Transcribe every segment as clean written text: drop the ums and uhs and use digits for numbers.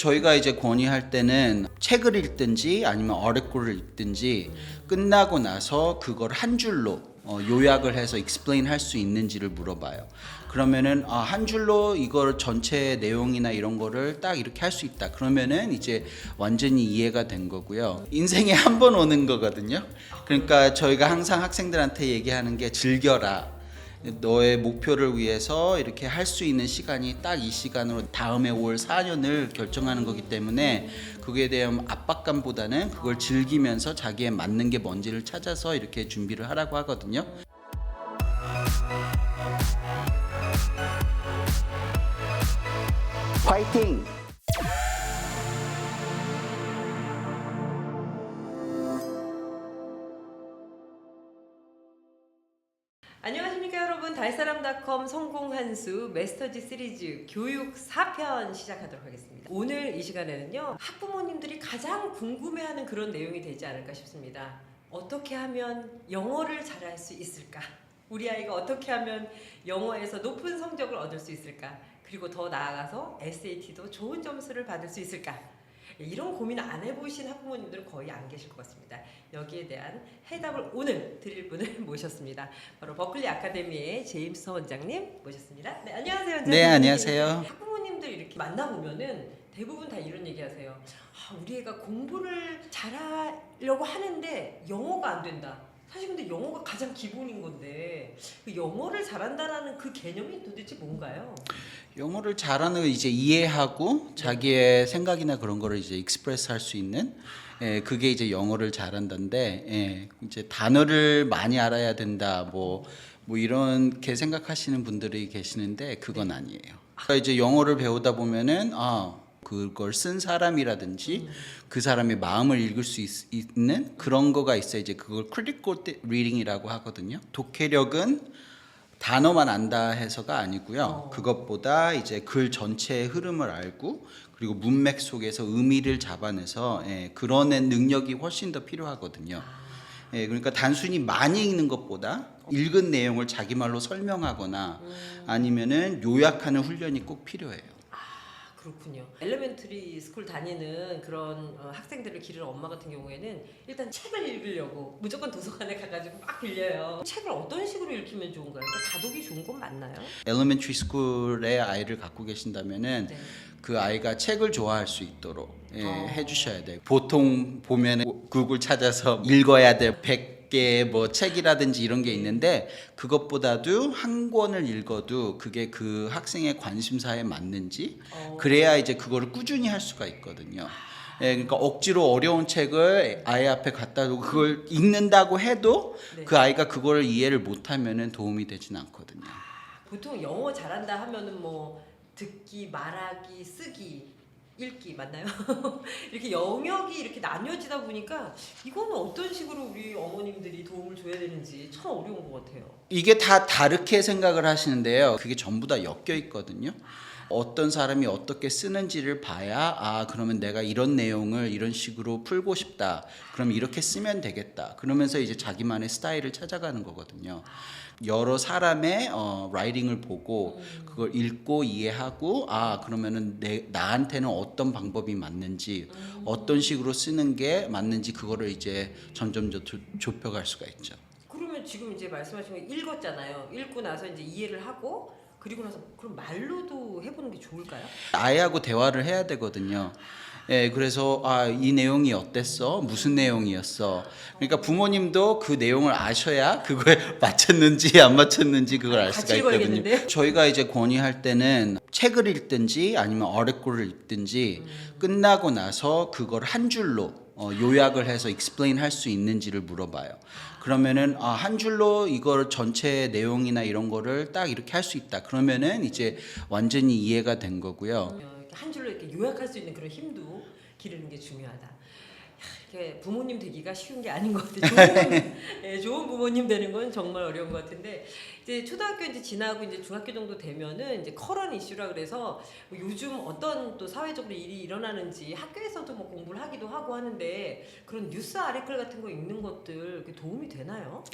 저희가 이제 권유할 때는 책을 읽든지 아니면 article을 읽든지 끝나고 나서 그걸 한 줄로 요약을 해서 explain 할 수 있는지를 물어봐요. 그러면은 한 줄로 이걸 전체 내용이나 이런 거를 딱 이렇게 할 수 있다. 그러면은 이제 완전히 이해가 된 거고요. 인생에 한 번 오는 거거든요. 그러니까 저희가 항상 학생들한테 얘기하는 게 즐겨라. 너의 목표를 위해서 이렇게 할 수 있는 시간이 딱 이 시간으로 다음에 올 4년을 결정하는 거기 때문에 그거에 대한 압박감보다는 그걸 즐기면서 자기에 맞는 게 뭔지를 찾아서 이렇게 준비를 하라고 하거든요. 파이팅! 안녕하십니까 여러분. 달사람닷컴 성공한수 메스터지 시리즈 교육 4편 시작하도록 하겠습니다. 오늘 이 시간에는요, 학부모님들이 가장 궁금해하는 그런 내용이 되지 않을까 싶습니다. 어떻게 하면 영어를 잘할 수 있을까? 우리 아이가 어떻게 하면 영어에서 높은 성적을 얻을 수 있을까? 그리고 더 나아가서 SAT도 좋은 점수를 받을 수 있을까? 이런 고민 안 해보신 학부모님들은 거의 안 계실 것 같습니다. 여기에 대한 해답을 오늘 드릴 분을 모셨습니다. 바로 버클리 아카데미의 제임스 원장님 모셨습니다. 네, 안녕하세요. 원장님. 네, 안녕하세요. 학부모님들 이렇게 만나보면은 대부분 다 이런 얘기 하세요. 우리 애가 공부를 잘하려고 하는데 영어가 안 된다. 사실 근데 영어가 가장 기본인 건데 그 영어를 잘한다라는 그 개념이 도대체 뭔가요? 영어를 잘하는 걸 이제 이해하고 자기의 생각이나 그런 거를 이제 익스프레스 할 수 있는 그게 이제 영어를 잘한다는데 이제 단어를 많이 알아야 된다 뭐 이렇게 생각하시는 분들이 계시는데 그건 아니에요. 그러니까 이제 영어를 배우다 보면은 그걸 쓴 사람이라든지 그 사람의 마음을 읽을 수 있는 그런 거가 있어요. 이제 그걸 critical reading이라고 하거든요. 독해력은 단어만 안다 해서가 아니고요. 그것보다 이제 글 전체의 흐름을 알고 그리고 문맥 속에서 의미를 잡아내서 그러는 능력이 훨씬 더 필요하거든요. 그러니까 단순히 많이 읽는 것보다 읽은 내용을 자기 말로 설명하거나 아니면은 요약하는 훈련이 꼭 필요해요. 그렇군요. 엘레멘터리 스쿨 다니는 그런 학생들을 기르는 엄마 같은 경우에는 일단 책을 읽으려고 무조건 도서관에 가가지고 막 빌려요. 책을 어떤 식으로 읽히면 좋은가요? 그러니까 다독이 좋은 건 맞나요? 엘리멘터리 스쿨의 아이를 갖고 계신다면은 네. 그 아이가 책을 좋아할 수 있도록 해주셔야 돼요. 보통 보면 구글 찾아서 읽어야 될 100개의 뭐 책이라든지 이런 게 있는데 그것보다도 한 권을 읽어도 그게 그 학생의 관심사에 맞는지 그래야 이제 그거를 꾸준히 할 수가 있거든요. 그러니까 억지로 어려운 책을 아이 앞에 갖다 두고 그걸 읽는다고 해도 그 아이가 그걸 이해를 못하면은 도움이 되진 않거든요. 보통 영어 잘한다 하면은 뭐 듣기, 말하기, 쓰기, 읽기 맞나요? 이렇게 영역이 이렇게 나뉘어지다 보니까 이거는 어떤 식으로 우리 어머님들이 도움을 줘야 되는지 참 어려운 것 같아요. 이게 다 다르게 생각을 하시는데요. 그게 전부 다 엮여 있거든요. 어떤 사람이 어떻게 쓰는지를 봐야 그러면 내가 이런 내용을 이런 식으로 풀고 싶다. 그럼 이렇게 쓰면 되겠다. 그러면서 이제 자기만의 스타일을 찾아가는 거거든요. 여러 사람의 라이팅을 보고 그걸 읽고 이해하고 그러면은 나한테는 어떤 방법이 맞는지 어떤 식으로 쓰는 게 맞는지 그거를 이제 점점 좁혀갈 수가 있죠. 그러면 지금 이제 말씀하신 거 읽었잖아요. 읽고 나서 이제 이해를 하고 그리고 나서 그럼 말로도 해보는 게 좋을까요? 아이하고 대화를 해야 되거든요. 그래서 이 내용이 어땠어? 무슨 내용이었어? 그러니까 부모님도 그 내용을 아셔야 그거에 맞췄는지 안 맞췄는지 그걸 알 수가 있거든요. 저희가 이제 권유할 때는 책을 읽든지 아니면 article을 읽든지 끝나고 나서 그걸 한 줄로 요약을 해서 explain 할 수 있는지를 물어봐요. 그러면은 한 줄로 이걸 전체 내용이나 이런 거를 딱 이렇게 할 수 있다. 그러면은 이제 완전히 이해가 된 거고요. 한 줄로 이렇게 요약할 수 있는 그런 힘도 기르는 게 중요하다. 이렇게 부모님 되기가 쉬운 게 아닌 것 같아요. 좋은 부모님 되는 건 정말 어려운 것 같은데 이제 초등학교 이제 지나고 이제 중학교 정도 되면은 이제 커런 이슈라 그래서 뭐 요즘 어떤 또 사회적으로 일이 일어나는지 학교에서도 뭐 공부를 하기도 하고 하는데 그런 뉴스 아티클 같은 거 읽는 것들 도움이 되나요?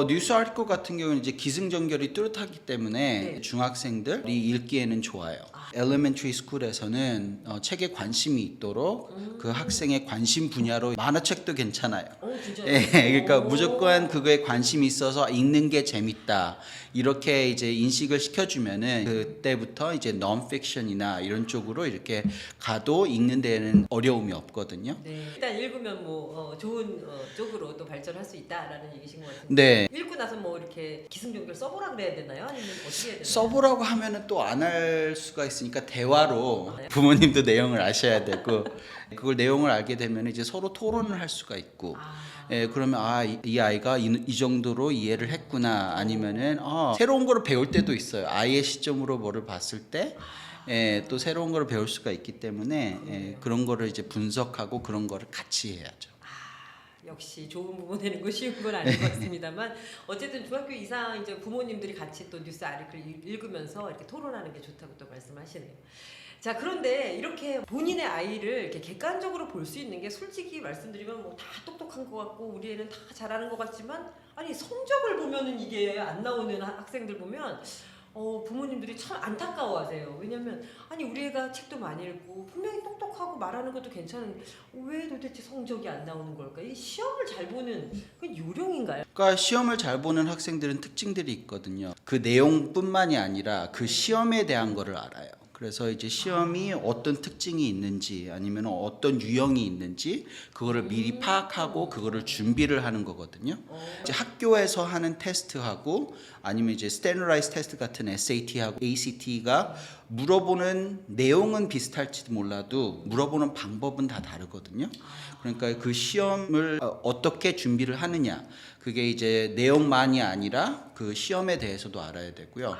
뉴스 아티클 같은 경우는 이제 기승전결이 뚜렷하기 때문에 중학생들이 읽기에는 좋아요. 엘리멘터리 스쿨에서는 책에 관심이 있도록 그 학생의 관심 분야로 만화책도 괜찮아요. 진짜요? 예, 그러니까 오. 무조건 그거에 관심이 있어서 읽는 게 재밌다. 이렇게 이제 인식을 시켜주면은 그때부터 이제 non-fiction이나 이런 쪽으로 이렇게 가도 읽는 데에는 어려움이 없거든요. 네. 일단 읽으면 뭐 좋은 쪽으로 또 발전할 수 있다라는 얘기신 것 같은데. 네. 읽고 나서 뭐 이렇게 기승전결 써보라 그래야 되나요? 아니면 어떻게 해야 되나요? 써보라고 하면은 또 안 할 수가 있으니까 대화로 네. 부모님도 내용을 아셔야 되고 그걸 내용을 알게 되면 이제 서로 토론을 할 수가 있고 예, 그러면 이 아이가 이 정도로 이해를 했구나 아니면은 새로운 거를 배울 때도 있어요. 아이의 시점으로 뭐를 봤을 때 예, 또 새로운 거를 배울 수가 있기 때문에 예, 그런 거를 이제 분석하고 그런 거를 같이 해야죠. 역시 좋은 부모 되는 거 쉬운 건 아닌 것 같습니다만 어쨌든 중학교 이상 이제 부모님들이 같이 또 뉴스 아리클 읽으면서 이렇게 토론하는 게 좋다고 또 말씀하시네요. 자, 그런데 이렇게 본인의 아이를 이렇게 객관적으로 볼 수 있는 게 솔직히 말씀드리면 뭐 다 똑똑한 것 같고 우리 애는 다 잘하는 것 같지만 아니 성적을 보면은 이게 안 나오는 학생들 보면 부모님들이 참 안타까워하세요. 왜냐면 아니 우리 애가 책도 많이 읽고 분명히 똑똑하고 말하는 것도 괜찮은데 왜 도대체 성적이 안 나오는 걸까? 이 시험을 잘 보는 그 요령인가요? 그러니까 시험을 잘 보는 학생들은 특징들이 있거든요. 그 내용뿐만이 아니라 그 시험에 대한 거를 알아요. 그래서 이제 시험이 어떤 특징이 있는지 아니면 어떤 유형이 있는지 그거를 미리 파악하고 그거를 준비를 하는 거거든요. 이제 학교에서 하는 테스트하고 아니면 이제 스탠더라이즈 테스트 같은 SAT하고 ACT가 물어보는 내용은 비슷할지도 몰라도 물어보는 방법은 다 다르거든요. 그러니까 그 시험을 어떻게 준비를 하느냐 그게 이제 내용만이 아니라 그 시험에 대해서도 알아야 되고요.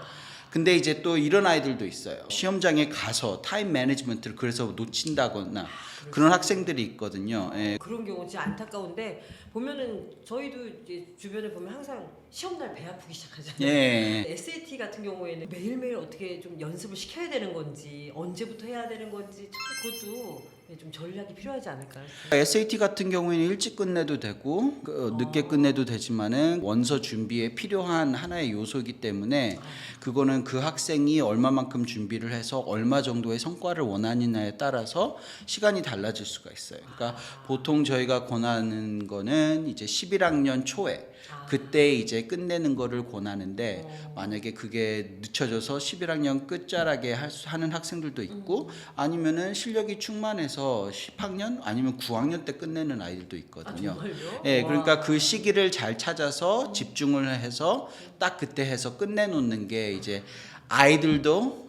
근데 이제 또 이런 아이들도 있어요. 시험장에 가서 타임 매니지먼트를 그래서 놓친다거나 그런 학생들이 있거든요. 예. 그런 경우 진짜 안타까운데 보면은 저희도 이제 주변에 보면 항상 시험날 배 아프기 시작하잖아요. 예. SAT 같은 경우에는 매일매일 어떻게 좀 연습을 시켜야 되는 건지 언제부터 해야 되는 건지 참 그것도 좀 전략이 필요하지 않을까요? SAT 같은 경우에는 일찍 끝내도 되고 늦게 끝내도 되지만은 원서 준비에 필요한 하나의 요소이기 때문에 그거는 그 학생이 얼마만큼 준비를 해서 얼마 정도의 성과를 원하느냐에 따라서 시간이 달라질 수가 있어요. 그러니까 보통 저희가 권하는 거는 이제 11학년 초에 그때 이제 끝내는 거를 권하는데 만약에 그게 늦춰져서 11학년 끝자락에 하는 학생들도 있고 아니면은 실력이 충만해서 10학년 아니면 9학년 때 끝내는 아이들도 있거든요. 정말요? 예, 그러니까 그 시기를 잘 찾아서 집중을 해서 딱 그때 해서 끝내놓는 게 이제 아이들도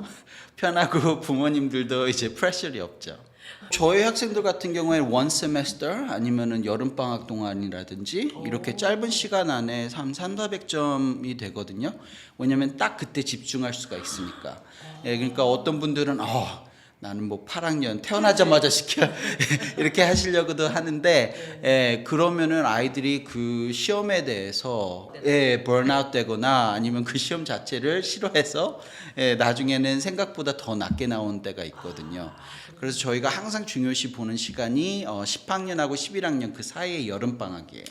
편하고 부모님들도 이제 프레셔리 없죠. 저희 학생들 같은 경우에는 원 세메스터 아니면은 여름 방학 동안이라든지 이렇게 짧은 시간 안에 300-400점이 되거든요. 왜냐면 딱 그때 집중할 수가 있으니까. 예, 그러니까 어떤 분들은 나는 뭐 8학년 태어나자마자 시켜 이렇게 하시려고도 하는데 그러면은 아이들이 그 시험에 대해서 번아웃 되거나 아니면 그 시험 자체를 싫어해서 나중에는 생각보다 더 낮게 나온 때가 있거든요. 그래서 저희가 항상 중요시 보는 시간이 10학년하고 11학년 그 사이의 여름 방학이에요.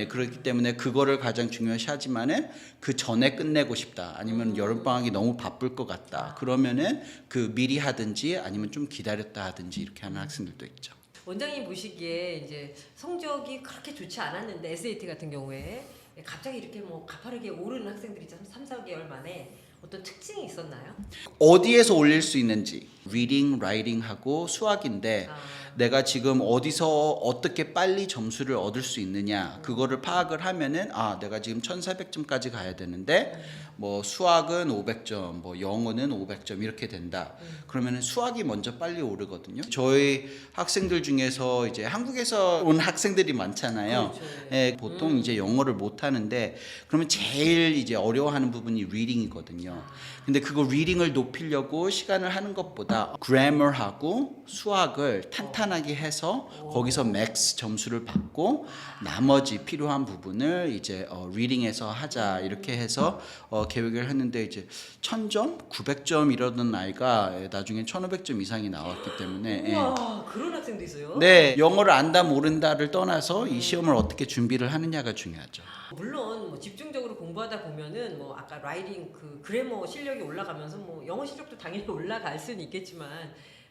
그렇기 때문에 그거를 가장 중요시하지만은 그 전에 끝내고 싶다. 아니면 여름 방학이 너무 바쁠 것 같다. 그러면은 그 미리 하든지 아니면 좀 기다렸다 하든지 이렇게 하는 학생들도 있죠. 원장님 보시기에 이제 성적이 그렇게 좋지 않았는데 SAT 같은 경우에 갑자기 이렇게 뭐 가파르게 오르는 학생들이 3-4개월 만에 어떤 특징이 있었나요? 어디에서 올릴 수 있는지 리딩, 라이팅하고 수학인데 내가 지금 어디서 어떻게 빨리 점수를 얻을 수 있느냐 그거를 파악을 하면은 내가 지금 1400점까지 가야 되는데 뭐 수학은 500점, 뭐 영어는 500점 이렇게 된다. 그러면은 수학이 먼저 빨리 오르거든요. 저희 학생들 중에서 이제 한국에서 온 학생들이 많잖아요. 그렇죠. 보통 이제 영어를 못 하는데 그러면 제일 이제 어려워하는 부분이 리딩이거든요. 근데 그거 리딩을 높이려고 시간을 하는 것보다 것보다 그래머하고 수학을 탄탄하게 해서 거기서 맥스 점수를 받고 나머지 필요한 부분을 이제 리딩에서 하자 이렇게 해서 계획을 했는데 이제 1000점, 900점 이러던 아이가 나중에 1500점 이상이 나왔기 때문에 우와, 그런 학생도 있어요? 네, 영어를 안다 모른다를 떠나서 이 시험을 어떻게 준비를 하느냐가 중요하죠. 물론 뭐 집중적으로 공부하다 보면은 뭐 아까 라이딩 그 그래머 실력이 올라가면서 뭐 영어 실력도 당연히 올라갈 수는 있겠지만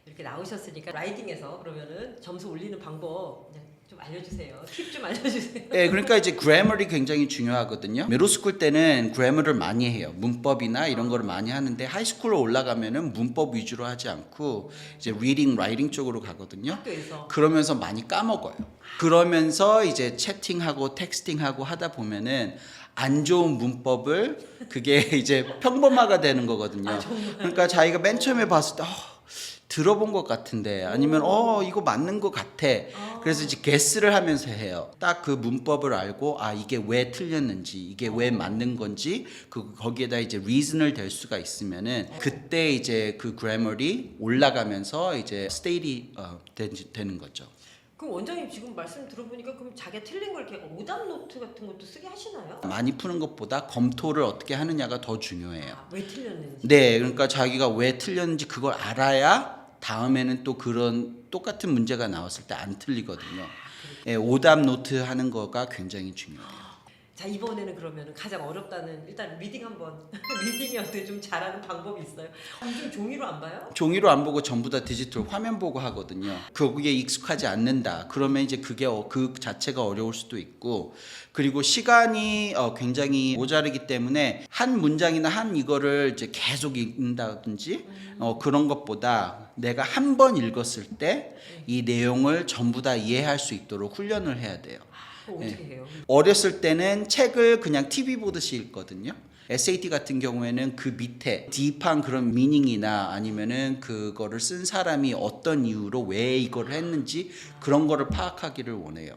이렇게 나오셨으니까 라이딩에서 그러면은 점수 올리는 방법 그냥 좀 알려주세요. 팁 좀 알려주세요. 네, 그러니까 이제 그래머리 굉장히 중요하거든요. 미들스쿨 때는 그래머를 많이 해요. 문법이나 이런 거를 많이 하는데 하이스쿨로 올라가면은 문법 위주로 하지 않고 이제 리딩, 라이팅 쪽으로 가거든요. 학교에서 그러면서 많이 까먹어요. 그러면서 이제 채팅하고 텍스팅하고 하다 보면은 안 좋은 문법을 그게 이제 평범화가 되는 거거든요. 그러니까 자기가 맨 처음에 봤을 때 들어본 것 같은데 아니면 이거 맞는 것 같아. 그래서 이제 게스를 하면서 해요. 딱 그 문법을 알고 이게 왜 틀렸는지 이게 왜 맞는 건지 거기에다 이제 reason을 댈 수가 있으면은 그때 이제 그 그래머리 올라가면서 이제 스테이트 되는 거죠. 그럼 원장님 지금 말씀 들어보니까 그럼 자기가 틀린 걸 이렇게 오답 노트 같은 것도 쓰게 하시나요? 많이 푸는 것보다 검토를 어떻게 하느냐가 더 중요해요. 왜 틀렸는지. 네, 그러니까 자기가 왜 틀렸는지 그걸 알아야 다음에는 또 그런 똑같은 문제가 나왔을 때 안 틀리거든요. 예, 오답 노트 하는 거가 굉장히 중요해요. 자, 이번에는 그러면 가장 어렵다는 일단 리딩 한번 리딩이 어떻게 좀 잘하는 방법이 있어요? 요즘 종이로 안 봐요? 종이로 안 보고 전부 다 디지털 화면 보고 하거든요. 거기에 익숙하지 않는다. 그러면 이제 그게 그 자체가 어려울 수도 있고, 그리고 시간이 굉장히 모자르기 때문에 한 문장이나 한 이거를 이제 계속 읽는다든지 그런 것보다 내가 한 번 읽었을 때 이 내용을 전부 다 이해할 수 있도록 훈련을 해야 돼요. 어떻게 해요? 어렸을 때는 책을 그냥 TV 보듯이 읽거든요. SAT 같은 경우에는 그 밑에 딥한 그런 미닝이나 아니면은 그거를 쓴 사람이 어떤 이유로 왜 이걸 했는지 그런 거를 파악하기를 원해요.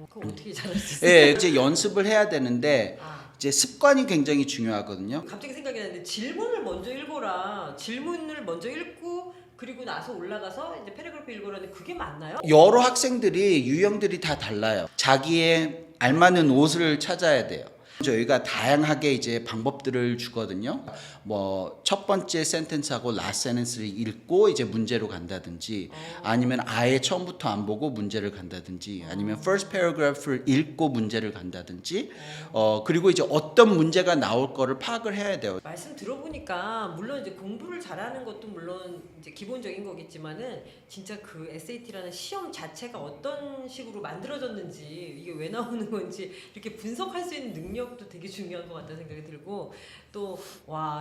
그럼 어떻게 잘할 수 있어요? 예, 이제 연습을 해야 되는데 이제 습관이 굉장히 중요하거든요. 갑자기 생각이 나는데 질문을 먼저 읽어라. 질문을 먼저 읽고 그리고 나서 올라가서 이제 패러그래프 읽으라는데 그게 맞나요? 여러 학생들이 유형들이 다 달라요. 자기의 알맞는 옷을 찾아야 돼요. 저희가 다양하게 이제 방법들을 주거든요. 뭐 첫 번째 센텐스하고 라스트 센텐스를 읽고 이제 문제로 간다든지 아니면 아예 처음부터 안 보고 문제를 간다든지 아니면 first paragraph를 읽고 문제를 간다든지 그리고 이제 어떤 문제가 나올 거를 파악을 해야 돼요. 말씀 들어보니까 물론 이제 공부를 잘하는 것도 물론 이제 기본적인 거겠지만은 진짜 그 SAT라는 시험 자체가 어떤 식으로 만들어졌는지 이게 왜 나오는 건지 이렇게 분석할 수 있는 능력도 되게 중요한 것 같다는 생각이 들고 또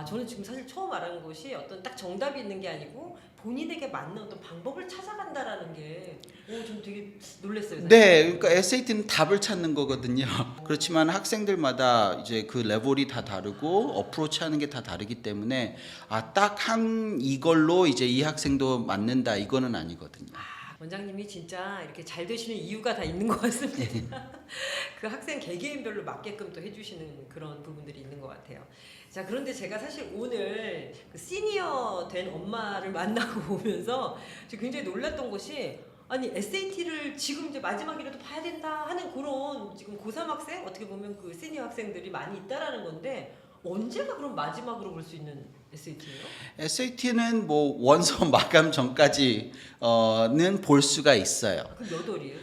저는 지금 사실 처음 알아는 것이 어떤 딱 정답이 있는 게 아니고 본인에게 맞는 어떤 방법을 찾아간다라는 게 좀 되게 놀랐어요. 사실. 네, 그러니까 SAT는 답을 찾는 거거든요. 그렇지만 학생들마다 이제 그 레벨이 다 다르고 어프로치하는 게 다 다르기 때문에 딱 한 이걸로 이제 이 학생도 맞는다 이거는 아니거든요. 원장님이 진짜 이렇게 잘 되시는 이유가 다 있는 것 같습니다. 그 학생 개개인별로 맞게끔 또 해주시는 그런 부분들이 있는 것 같아요. 자, 그런데 제가 사실 오늘 그 시니어 된 엄마를 만나고 오면서 굉장히 놀랐던 것이 아니 SAT를 지금 이제 마지막이라도 봐야 된다 하는 그런 지금 고3 학생 어떻게 보면 그 시니어 학생들이 많이 있다라는 건데 언제가 그럼 마지막으로 볼 수 있는 SAT예요? SAT는 뭐 원서 마감 전까지는 볼 수가 있어요. 그럼 몇 월이에요?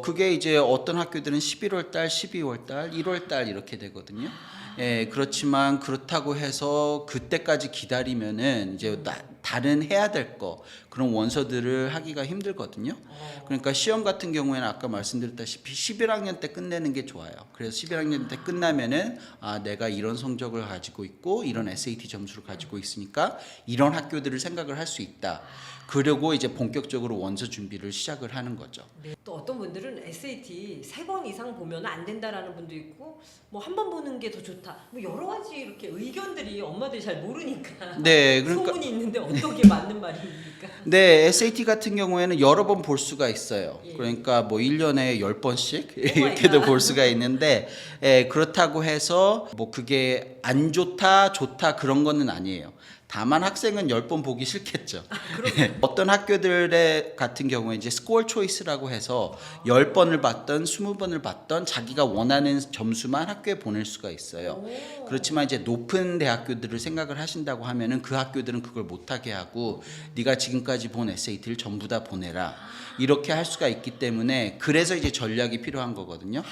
그게? 그게 이제 어떤 학교들은 11월 달, 12월 달, 1월 달 이렇게 되거든요. 예, 그렇지만 그렇다고 해서 그때까지 기다리면은 이제 다른 해야 될 거 그런 원서들을 하기가 힘들거든요. 그러니까 시험 같은 경우에는 아까 말씀드렸다시피 11학년 때 끝내는 게 좋아요. 그래서 11학년 때 끝나면은 내가 이런 성적을 가지고 있고 이런 SAT 점수를 가지고 있으니까 이런 학교들을 생각을 할 수 있다. 그리고 이제 본격적으로 원서 준비를 시작을 하는 거죠. 네. 또 어떤 분들은 SAT 3번 이상 보면 안 된다라는 분도 있고 뭐 한 번 보는 게 더 좋다. 뭐 여러 가지 이렇게 의견들이 엄마들이 잘 모르니까 네, 그러니까 소문이 있는데 어떻게 맞는 말입니까? 네, SAT 같은 경우에는 여러 번 볼 수가 있어요. 예. 그러니까 뭐 1년에 10번씩 오 마이 이렇게도 갓. 볼 수가 있는데 그렇다고 해서 뭐 그게 안 좋다, 좋다 그런 거는 아니에요. 다만 학생은 10번 보기 싫겠죠. 그럼 어떤 학교들의 같은 경우에 이제 스코어 초이스라고 해서 10번을 받던 20번을 받던 자기가 원하는 점수만 학교에 보낼 수가 있어요. 오. 그렇지만 이제 높은 대학교들을 생각을 하신다고 하면은 그 학교들은 그걸 못하게 하고 네가 지금까지 본 SAT를 전부 다 보내라. 이렇게 할 수가 있기 때문에 그래서 이제 전략이 필요한 거거든요.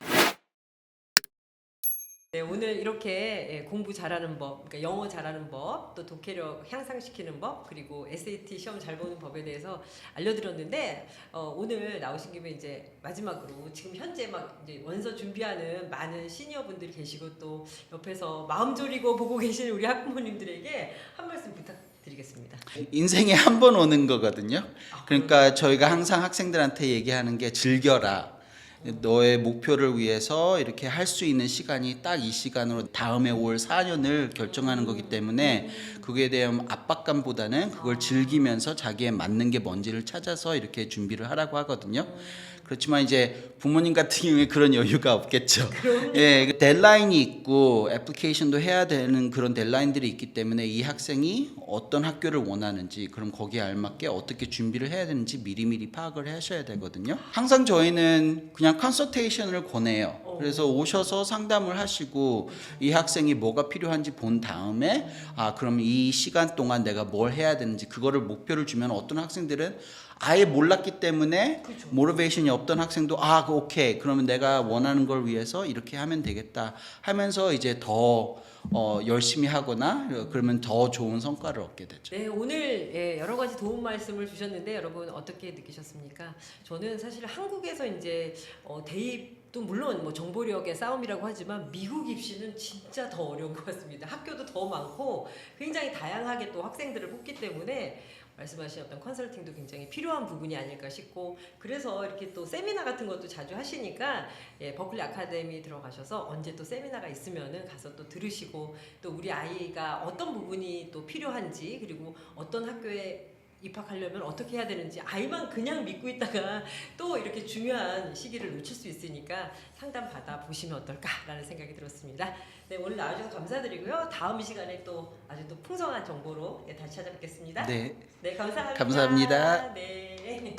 네, 오늘 이렇게 공부 잘하는 법, 그러니까 영어 잘하는 법, 또 독해력 향상시키는 법, 그리고 SAT 시험 잘 보는 법에 대해서 알려드렸는데 오늘 나오신 김에 이제 마지막으로 지금 현재 막 이제 원서 준비하는 많은 시니어분들이 계시고 또 옆에서 마음 졸이고 보고 계시는 우리 학부모님들에게 한 말씀 부탁드리겠습니다. 인생에 한 번 오는 거거든요. 아, 그러니까 저희가 항상 학생들한테 얘기하는 게 즐겨라. 너의 목표를 위해서 이렇게 할 수 있는 시간이 딱 이 시간으로 다음에 올 4년을 결정하는 거기 때문에 그에 대한 압박감보다는 그걸 즐기면서 자기에 맞는 게 뭔지를 찾아서 이렇게 준비를 하라고 하거든요. 그렇지만 이제 부모님 같은 경우에 그런 여유가 없겠죠. 예, 그 델라인이 있고 애플리케이션도 해야 되는 그런 델라인들이 있기 때문에 이 학생이 어떤 학교를 원하는지 그럼 거기에 알맞게 어떻게 준비를 해야 되는지 미리미리 파악을 하셔야 되거든요. 항상 저희는 그냥 컨설테이션을 권해요. 그래서 오셔서 상담을 하시고 이 학생이 뭐가 필요한지 본 다음에 그럼 이 시간 동안 내가 뭘 해야 되는지 그거를 목표를 주면 어떤 학생들은 아예 몰랐기 때문에 그렇죠. 모티베이션이 없던 학생도 오케이 그러면 내가 원하는 걸 위해서 이렇게 하면 되겠다 하면서 이제 더 열심히 하거나 그러면 더 좋은 성과를 얻게 되죠. 네, 오늘 여러 가지 도움 말씀을 주셨는데 여러분 어떻게 느끼셨습니까? 저는 사실 한국에서 이제 대입도 물론 뭐 정보력의 싸움이라고 하지만 미국 입시는 진짜 더 어려운 것 같습니다. 학교도 더 많고 굉장히 다양하게 또 학생들을 뽑기 때문에 말씀하신 어떤 컨설팅도 굉장히 필요한 부분이 아닐까 싶고 그래서 이렇게 또 세미나 같은 것도 자주 하시니까 버클리 아카데미 들어가셔서 언제 또 세미나가 있으면은 가서 또 들으시고 또 우리 아이가 어떤 부분이 또 필요한지 그리고 어떤 학교에 입학하려면 어떻게 해야 되는지 아이만 그냥 믿고 있다가 또 이렇게 중요한 시기를 놓칠 수 있으니까 상담 받아 보시면 어떨까라는 생각이 들었습니다. 네, 오늘 나와주셔서 감사드리고요. 다음 시간에 또 아주 또 풍성한 정보로 다시 찾아뵙겠습니다. 네, 네, 감사합니다. 감사합니다. 네.